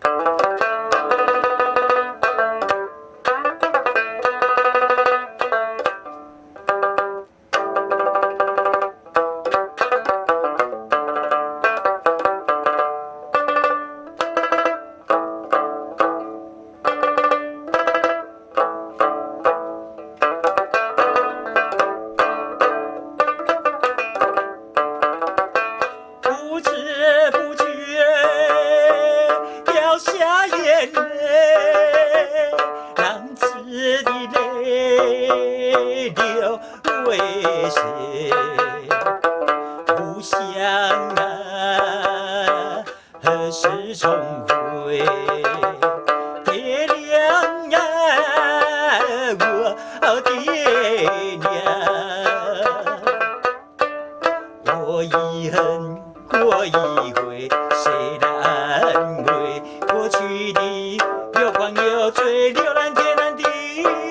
不知不觉掉下眼泪，浪子的泪流为谁？故乡啊，何时重回？爹娘啊，我爹娘，我遗恨过一回，谁来安慰？过去的有狂有醉，流浪天南地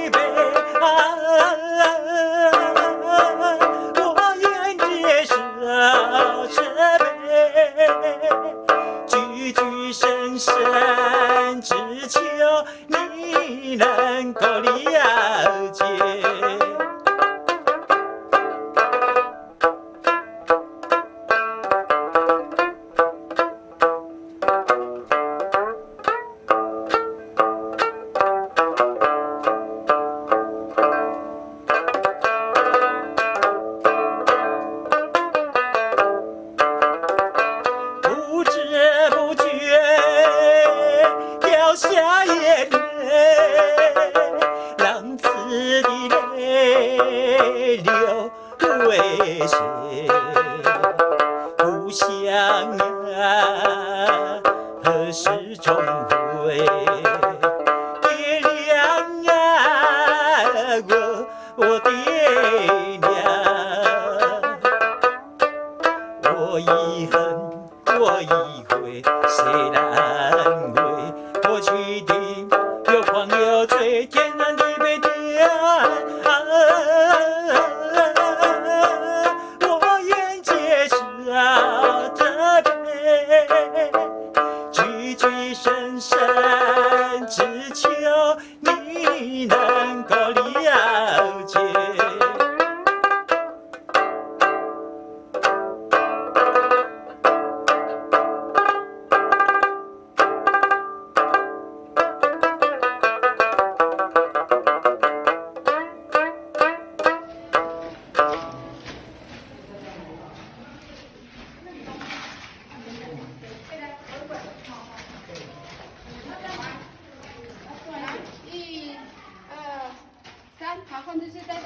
北啊！我愿接受这杯，句句深深，只求你能够了解。不知不觉掉下眼泪，浪子的泪流为谁？故乡啊，何时重回？爹娘啊，我爹娘，我遗恨过一回，谁来安慰？过去的有狂有醉，天南地北的爱，我愿接受这杯，句句深深，只求你能够了解。1、2、3，好，控制室再张。